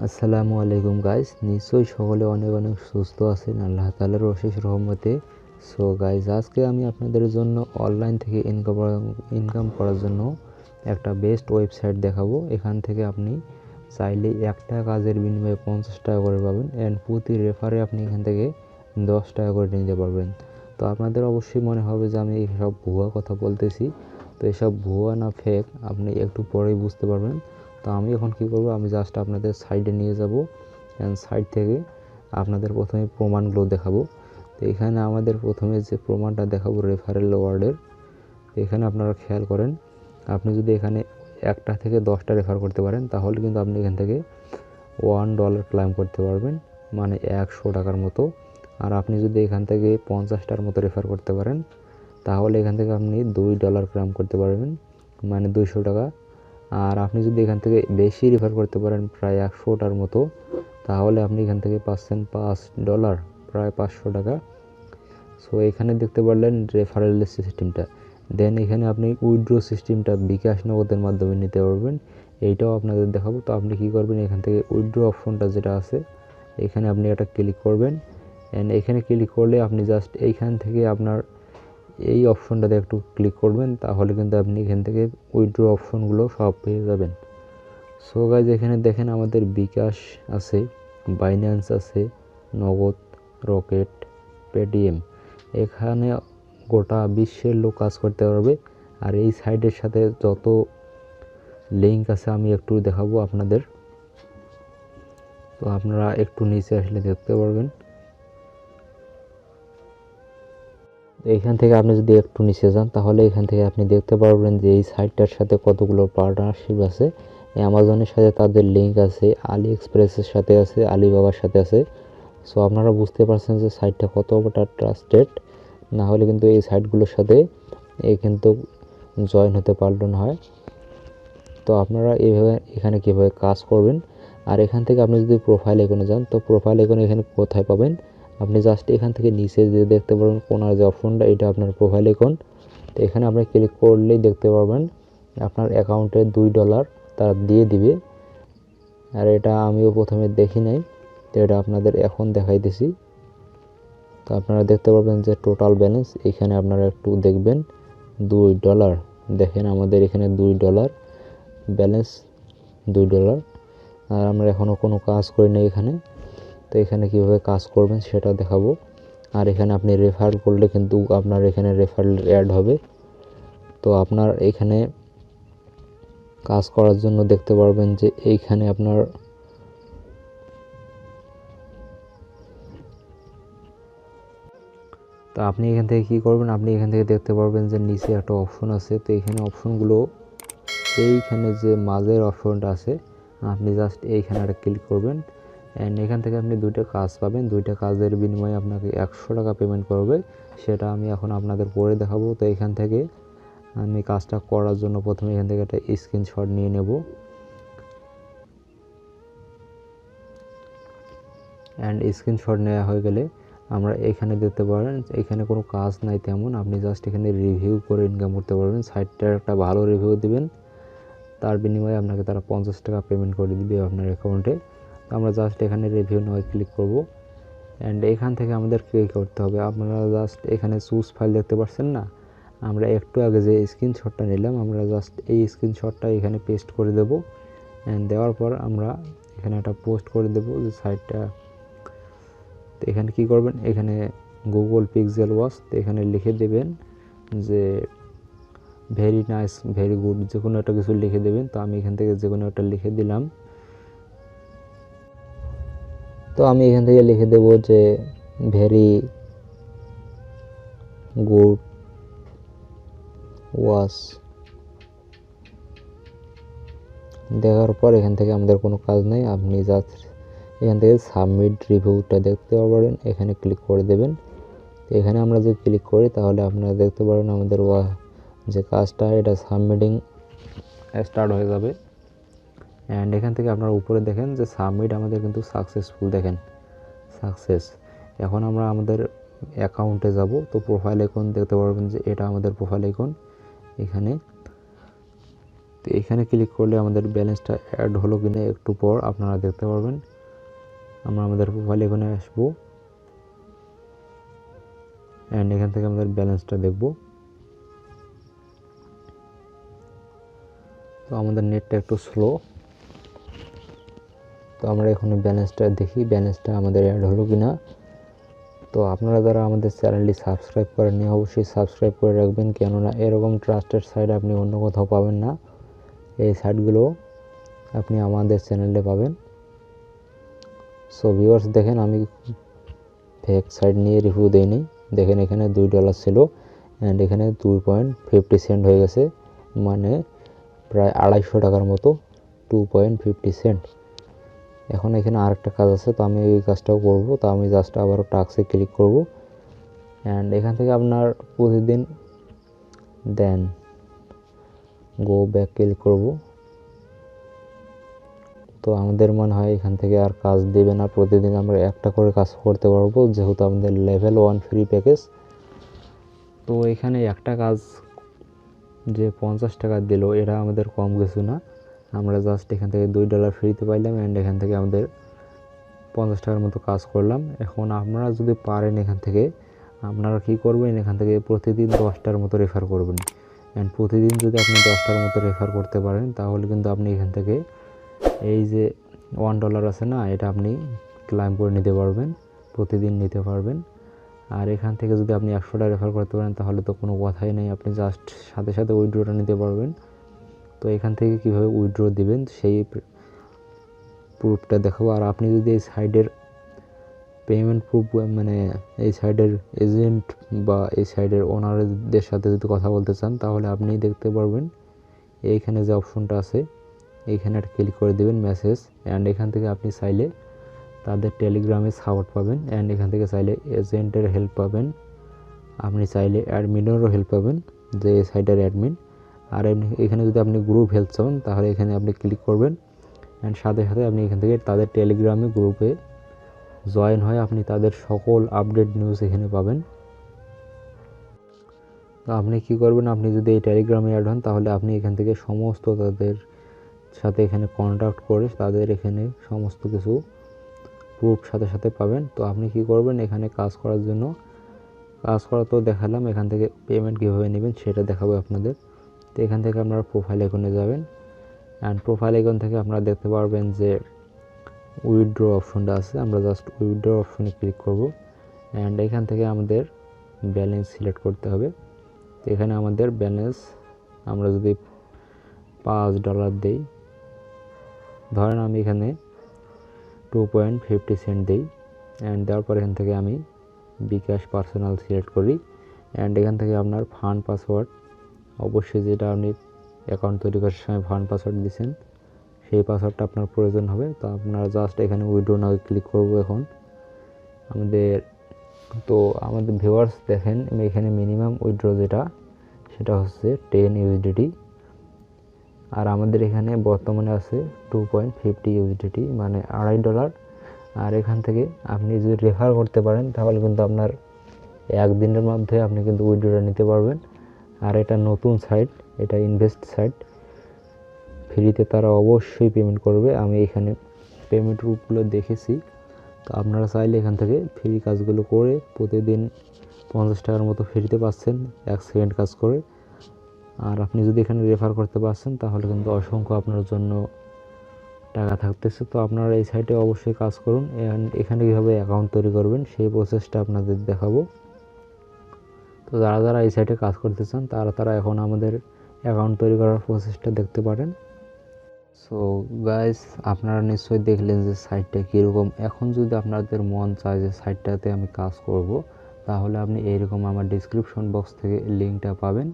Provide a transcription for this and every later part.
আসসালামু আলাইকুম গাইস, নিশ্চয়ই সকলে অনেক অনেক সুস্থ আছেন আল্লাহ তাআলার অশেষ রহমতে। সো গাইস, আজকে আমি আপনাদের জন্য অনলাইন থেকে ইনকাম করার জন্য একটা বেস্ট ওয়েবসাইট দেখাবো। এখান থেকে আপনি চাইলে একটা কাজের বিনিময়ে 50 টাকা করে পাবেন অ্যান্ড প্রতি রেফারে আপনি এখান থেকে 10 টাকা করে নিতে পারবেন। তো আপনাদের অবশ্যই মনে হবে যে আমি এইসব ভুয়া কথা বলতেছি, তো এসব ভুয়া না ফেক আপনি একটু পরেই বুঝতে পারবেন। তো আমি এখন কী করব, আমি জাস্ট আপনাদের সাইডে নিয়ে যাব অ্যান্ড সাইড থেকে আপনাদের প্রথমে প্রমাণগুলো দেখাবো। তো এখানে আমাদের প্রথমে যে প্রমাণটা দেখাবো রেফারেল ওয়ার্ডের, এখানে আপনারা খেয়াল করেন, আপনি যদি এখানে একটা থেকে 10টা রেফার করতে পারেন তাহলে কিন্তু আপনি এখান থেকে $1 ক্লাইম করতে পারবেন, মানে 100 টাকার মতো। আর আপনি যদি এখান থেকে 50টার মতো রেফার করতে পারেন তাহলে এখান থেকে আপনি $2 ক্লাইম করতে পারবেন, মানে 200 টাকা। আর আপনি যদি এখান থেকে বেশি রেফার করতে পারেন প্রায় 100টার মতো তাহলে আপনি এখান থেকে পাচ্ছেন $5, প্রায় 500 টাকা। সো এখানে দেখতে পারলেন রেফারেলের সিস্টেমটা। দেন এখানে আপনি উইথড্র সিস্টেমটা বিকাশ নগদের মাধ্যমে নিতে পারবেন, এইটাও আপনাদের দেখাবো। তো আপনি কী করবেন, এখান থেকে উইথড্র অপশনটা যেটা আছে এখানে আপনি এটা ক্লিক করবেন অ্যান্ড এখানে ক্লিক করলে আপনি জাস্ট এইখান থেকে আপনার এই অপশনটাতে একটু ক্লিক করবেন, তাহলে কিন্তু আপনি এখান থেকে উইথড্র অপশনগুলো সব পেয়ে যাবেন। সো গাইজ, এখানে দেখেন আমাদের বিকাশ আছে, বাইন্যান্স আছে, নগদ, রকেট, পেটিএম। এখানে গোটা বিশ্বের লোক কাজ করতে পারবে। আর এই সাইটের সাথে যত লিঙ্ক আছে আমি একটু দেখাবো আপনাদের। তো আপনারা একটু নিচে আসলে দেখতে পারবেন। এইখান থেকে আপনি যদি একটু নিচে যান তাহলে এখান থেকে আপনি দেখতে পারবেন যে এই সাইটটার সাথে কতগুলো পার্টনারশিপ আছে। অ্যামাজনের সাথে তাদের লিঙ্ক আছে, আলি এক্সপ্রেসের সাথে আছে, আলিবাবার সাথে আছে। সো আপনারা বুঝতে পারছেন যে সাইটটা কতটা ট্রাস্টেড। না হলে কিন্তু এই সাইটগুলোর সাথে কিন্তু জয়েন হতে পারলেন হয়। তো আপনারা এইভাবে এখানে কীভাবে কাজ করবেন। আর এখান থেকে আপনি যদি প্রোফাইল আইকনে যান, তো প্রোফাইল আইকনে এখানে কোথায় পাবেন, আপনি জাস্ট এখান থেকে নিচে যে দেখতে পারবেন কোনার যে অপশনটা, এটা আপনার প্রোফাইল আইকন। তো এখানে আপনি ক্লিক করলেই দেখতে পারবেন আপনার অ্যাকাউন্টে $2 তারা দিয়ে দিবে। আর এটা আমিও প্রথমে দেখি নাই, তো এটা আপনাদের এখন দেখাইতেছি। তো আপনারা দেখতে পারবেন যে টোটাল ব্যালেন্স এখানে আপনারা একটু দেখবেন $2। দেখেন আমাদের এখানে $2 ব্যালেন্স, $2। আর আমরা এখনও কোনো কাজ করি না এখানে। তো এখানে কীভাবে কাজ করবেন সেটা দেখাবো। আর এখানে আপনি রেফার করলে কিন্তু আপনার এখানে রেফারেল অ্যাড হবে। তো আপনার এখানে কাজ করার জন্য দেখতে পারবেন যে এইখানে আপনার তো আপনি এখান থেকে কী করবেন, আপনি এখান থেকে দেখতে পারবেন যে নিচে একটা অপশন আছে। তো এখানে অপশনগুলো, এইখানে যে মাঝের অপশনটা আছে আপনি জাস্ট এইখানে একটা ক্লিক করবেন অ্যান্ড এখান থেকে আপনি 2টা কাজ পাবেন। 2টা কাজের বিনিময়ে আপনাকে 100 টাকা পেমেন্ট করবে, সেটা আমি এখন আপনাদের পরে দেখাবো। তো এখান থেকে আমি কাজটা করার জন্য প্রথমে এখান থেকে একটা স্ক্রিনশট নিয়ে নেব অ্যান্ড স্ক্রিনশট নেওয়া হয়ে গেলে আমরা এখানে দেখতে পারেন এখানে কোনো কাজ নাই তেমন, আপনি জাস্ট এখানে রিভিউ করে ইনকাম করতে পারবেন। সাইটটার একটা ভালো রিভিউ দিবেন, তার বিনিময়ে আপনাকে তারা 50 টাকা পেমেন্ট করে দিবে আপনার অ্যাকাউন্টে। তো আমরা জাস্ট এখানে রিভিউ নেওয়ায় ক্লিক করব অ্যান্ড এখান থেকে আমাদের কী করতে হবে, আপনারা জাস্ট এখানে চুজ ফাইল দেখতে পাচ্ছেন না, আমরা একটু আগে যে স্ক্রিনশটটা নিলাম আমরা জাস্ট এই স্ক্রিনশটটা এখানে পেস্ট করে দেব অ্যান্ড দেওয়ার পর আমরা এখানে একটা পোস্ট করে দেব যে সাইটটা। তো এখানে কী করবেন, এখানে গুগল পিক্সেল ওয়াচ, তো এখানে লিখে দেবেন যে ভেরি নাইস, ভেরি গুড, যে কোনো একটা কিছু লিখে দেবেন। তো আমি এখান থেকে যে কোনো একটা লিখে দিলাম। তো আমি এখান থেকে লিখে দেব যে ভেরি গুড ওয়াচ। দেখার পর এখান থেকে আমাদের কোনো কাজ নেই, আপনি জাস্ট এখান থেকে সাবমিট রিভিউটা দেখতে পারেন, এখানে ক্লিক করে দেবেন। এখানে আমরা যদি ক্লিক করি তাহলে আপনারা দেখতে পারেন আমাদের যে কাজটা এটা সাবমিটিং স্টার্ট হয়ে যাবে অ্যান্ড এখান থেকে আপনারা উপরে দেখেন যে সাবমিট আমাদের কিন্তু সাকসেসফুল, দেখেন সাকসেস। এখন আমরা আমাদের অ্যাকাউন্টে যাব। তো প্রোফাইল আইকন দেখতে পারবেন যে এটা আমাদের প্রোফাইল আইকন এখানে। তো তো এখানে ক্লিক করলে আমাদের ব্যালেন্সটা অ্যাড হলো কিনা একটু পর আপনারা দেখতে পারবেন। আমরা আমাদের প্রোফাইল এখানে আসবো অ্যান্ড এখান থেকে আমাদের ব্যালেন্সটা দেখব। তো আমাদের নেটটা একটু স্লো, তো আমরা এখানে ব্যালেন্সটা দেখি, ব্যালেন্সটা আমাদের অ্যাড হলো কিনা। তো আপনারা যারা আমাদের চ্যানেলটি সাবস্ক্রাইব করেননি অবশ্যই সাবস্ক্রাইব করে রাখবেন, কেননা এরকম ট্রাস্টেড সাইট আপনি অন্য কোথাও পাবেন না। এই সাইটগুলো আপনি আমাদের চ্যানেলে পাবেন। সো ভিউয়ার্স দেখেন, আমি ফেক সাইট নিয়ে রিভিউ দেইনি। দেখেন এখানে $2 ছিল অ্যান্ড এখানে 2.50 হয়ে গেছে, মানে প্রায় 250 টাকার মতো, 2.50। এখন এখানে আরেকটা কাজ আছে, তো আমি এই কাজটাও করব। তো আমি জাস্ট আবারও টাস্কে ক্লিক করব অ্যান্ড এখান থেকে আপনার প্রতিদিন দেন গো ব্যাক ক্লিক করব। তো আমাদের মনে হয় এখান থেকে আর কাজ দেবে না, প্রতিদিন আমরা একটা করে কাজ করতে পারবো, যেহেতু আমাদের লেভেল 1 ফ্রি প্যাকেজ। তো এখানে একটা কাজ যে 50 টাকা দিল, এটা আমাদের কম কিছু না। আমরা জাস্ট এখান থেকে $2 ফ্রিতে পাইলাম অ্যান্ড এখান থেকে আমাদের 50 টাকার মতো কাজ করলাম। এখন আপনারা যদি পারেন এখান থেকে আপনারা কী করবেন, এখান থেকে প্রতিদিন 10টার মতো রেফার করবেন অ্যান্ড প্রতিদিন যদি আপনি 10টার মতো রেফার করতে পারেন তাহলে কিন্তু আপনি এখান থেকে এই যে $1 আছে না, এটা আপনি ক্লাইম করে নিতে পারবেন, প্রতিদিন নিতে পারবেন। আর এখান থেকে যদি আপনি 100টা রেফার করতে পারেন তাহলে তো কোনো কথাই নেই, আপনি জাস্ট সাথে সাথে উইথড্রটা নিতে পারবেন। তো এখান থেকে কীভাবে উইথড্র দিবেন সেই প্রুফটা দেখাবো। আর আপনি যদি এই সাইডের পেমেন্ট প্রুফ, মানে এই সাইডের এজেন্ট বা এই সাইডের ওনারদের সাথে যদি কথা বলতে চান তাহলে আপনি দেখতে পারবেন এইখানে যে অপশনটা আছে এইখানে একটা ক্লিক করে দেবেন মেসেজ, অ্যান্ড এখান থেকে আপনি চাইলে তাদের টেলিগ্রামে সাপোর্ট পাবেন অ্যান্ড এখান থেকে চাইলে এজেন্টের হেল্প পাবেন, আপনি চাইলে অ্যাডমিনেরও হেল্প পাবেন, যে এই সাইডের অ্যাডমিন। আর এখানে যদি আপনি গ্রুপ হেল্প চান তাহলে এখানে আপনি ক্লিক করবেন অ্যান্ড সাথে সাথে আপনি এখান থেকে তাদের টেলিগ্রামে গ্রুপে জয়েন হয়ে আপনি তাদের সকল আপডেট নিউজ এখানে পাবেন। তো আপনি কী করবেন, আপনি যদি এই টেলিগ্রামে অ্যাড হন তাহলে আপনি এখান থেকে সমস্ত তাদের সাথে এখানে কন্ট্যাক্ট করে তাদের এখানে সমস্ত কিছু প্রুফ সাথে সাথে পাবেন। তো আপনি কী করবেন, এখানে কাজ করার জন্য, কাজ করা তো দেখালাম, এখান থেকে পেমেন্ট কীভাবে নেবেন সেটা দেখাবো আপনাদের। তো এখান থেকে আপনারা প্রোফাইল আইকনে যাবেন অ্যান্ড প্রোফাইল আইকন থেকে আপনারা দেখতে পারবেন যে উইথড্র অপশনটা আছে, আমরা জাস্ট উইথড্র অপশনে ক্লিক করব অ্যান্ড এখান থেকে আমাদের ব্যালেন্স সিলেক্ট করতে হবে। তো এখানে আমাদের ব্যালেন্স আমরা যদি $5 দিই, ধরেন আমি এখানে 2.50 দিই অ্যান্ড দেওয়ার পর এখান থেকে আমি বিকাশ পার্সোনাল সিলেক্ট করি অ্যান্ড এখান থেকে আপনার ফান্ড পাসওয়ার্ড, অবশ্যই যেটা আপনি অ্যাকাউন্ট তৈরি করার সময় ফান্ড পাসওয়ার্ড দিয়েছেন সেই পাসওয়ার্ডটা আপনার প্রয়োজন হবে। তো আপনারা জাস্ট এখানে উইথড্র নাও ক্লিক করব এখন আমাদের। তো আমাদের ভিউয়ার্স দেখেন এখানে মিনিমাম উইথড্র যেটা সেটা হচ্ছে 10 USDT, আর আমাদের এখানে বর্তমানে আছে 2.50 USDT, মানে $2.5। আর এখান থেকে আপনি যদি রেফার করতে পারেন তাহলে কিন্তু আপনার একদিনের মধ্যে আপনি কিন্তু উইথড্রটা নিতে পারবেন। আর এটা নতুন সাইট, এটা ইনভেস্ট সাইট, ফ্রিতে তারা অবশ্যই পেমেন্ট করবে, আমি এখানে পেমেন্ট রুটগুলো দেখেছি। তো আপনারা চাইলে এখান থেকে ফ্রি কাজগুলো করে প্রতিদিন 50 টাকার মতো ফ্রিতে পাচ্ছেন 1 সেকেন্ড কাজ করে। আর আপনি যদি এখানে রেফার করতে পারছেন তাহলে কিন্তু অসংখ্য আপনার জন্য টাকা থাকতেছে। তো আপনারা এই সাইটে অবশ্যই কাজ করুন অ্যান্ড এখানে কীভাবে অ্যাকাউন্ট তৈরি করবেন সেই প্রসেসটা আপনাদের দেখাবো। তো যারা যারা এই সাইটে কাজ করতে চান তারা এখন আমাদের অ্যাকাউন্ট তৈরি করার প্রসেসটা দেখতে পারেন। সো গাইস, আপনারা নিশ্চয়ই দেখলেন যে সাইটটা কীরকম। এখন যদি আপনাদের মন চায় যে সাইটটাতে আমি কাজ করব তাহলে আপনি এইরকম আমার ডিসক্রিপশন বক্স থেকে লিঙ্কটা পাবেন,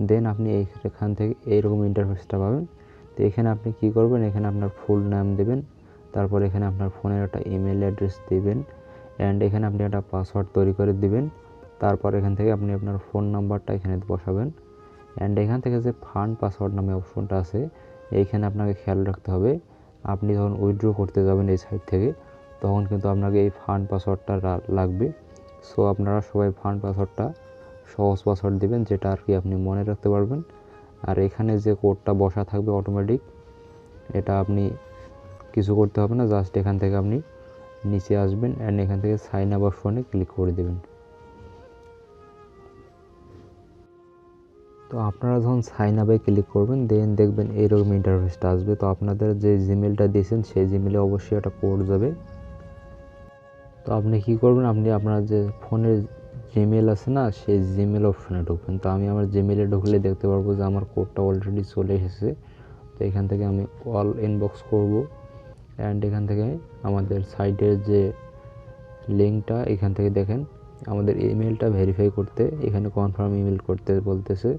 দেন আপনি এইখান থেকে এইরকম ইন্টারফেসটা পাবেন। তো এখানে আপনি কী করবেন, এখানে আপনার ফুল নাম দেবেন, তারপর এখানে আপনার ফোনের একটা ইমেল অ্যাড্রেস দেবেন অ্যান্ড এখানে আপনি একটা পাসওয়ার্ড তৈরি করে দিবেন। তারপর এখান থেকে আপনি আপনার ফোন নাম্বারটা এখানে বসাবেন অ্যান্ড এখান থেকে যে ফান্ড পাসওয়ার্ড নামে অপশনটা আছে এইখানে আপনাকে খেয়াল রাখতে হবে, আপনি যখন উইথড্র করতে যাবেন এই সাইট থেকে তখন কিন্তু আপনাকে এই ফান্ড পাসওয়ার্ডটা লাগবে। সো আপনারা সবাই ফান্ড পাসওয়ার্ডটা সহজ পাসওয়ার্ড দিবেন, যেটা আর কি আপনি মনে রাখতে পারবেন। আর এখানে যে কোডটা বসা থাকবে অটোমেটিক, এটা আপনি কিছু করতে হবে না, জাস্ট এখান থেকে আপনি নিচে আসবেন অ্যান্ড এখান থেকে সাইন আপ অপশনে ক্লিক করে দেবেন। তো আপনারা যখন সাইন আপে ক্লিক করবেন দেন দেখবেন এইরকম ইন্টারফেসটা আসবে। তো আপনাদের যে জিমেলটা দিয়েছেন সেই জিমেলে অবশ্যই একটা কোড যাবে। তো আপনি কী করবেন, আপনি আপনার যে ফোনের জিমেল আছে না, সেই জিমেল অপশনে ঢুকবেন। তো আমি আমার জিমেলে ঢুকলে দেখতে পারবো যে আমার কোডটা অলরেডি চলে এসেছে। তো এখান থেকে আমি অল ইনবক্স করব অ্যান্ড এখান থেকে আমাদের সাইটের যে লিঙ্কটা, এখান থেকে দেখেন আমাদের ইমেলটা ভেরিফাই করতে এখানে কনফার্ম ইমেল করতে বলতেছে।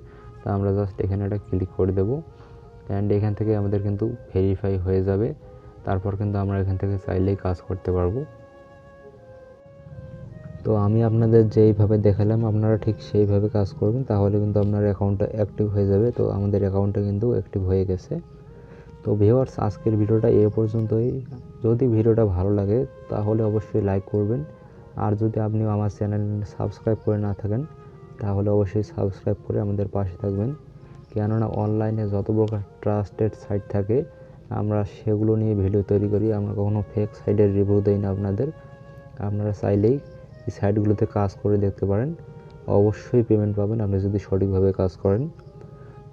তা আমরা জাস্ট এখানে একটা ক্লিক করে দেবো অ্যান্ড এখান থেকে আমাদের কিন্তু ভেরিফাই হয়ে যাবে। তারপর কিন্তু আমরা এখান থেকে চাইলেই কাজ করতে পারবো। তো আমি আপনাদের যেইভাবে দেখালাম আপনারা ঠিক সেইভাবে কাজ করবেন, তাহলে কিন্তু আপনার অ্যাকাউন্টটা অ্যাক্টিভ হয়ে যাবে। তো আমাদের অ্যাকাউন্টটা কিন্তু অ্যাক্টিভ হয়ে গেছে। তো ভিউয়ার্স, আজকের ভিডিওটা এ পর্যন্তই। যদি ভিডিওটা ভালো লাগে তাহলে অবশ্যই লাইক করবেন। আর যদি আপনি আমার চ্যানেল সাবস্ক্রাইব করে না থাকেন তাহলে অবশ্যই সাবস্ক্রাইব করে আমাদের পাশে থাকবেন। কেননা অনলাইনে যত প্রকার ট্রাস্টেড সাইট থাকে আমরা সেগুলো নিয়ে ভিডিও তৈরি করি, আমরা কখনো ফেক সাইটের রিভিউ দেই না আপনাদের। আপনারা চাইলেই এই সাইটগুলোতে কাজ করে দেখতে পারেন, অবশ্যই পেমেন্ট পাবেন আপনি যদি সঠিকভাবে কাজ করেন।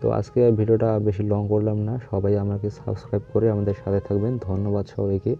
তো আজকে ভিডিওটা বেশি লং করলাম না, সবাই আমাকে সাবস্ক্রাইব করে আমাদের সাথে থাকবেন। ধন্যবাদ সবাইকে।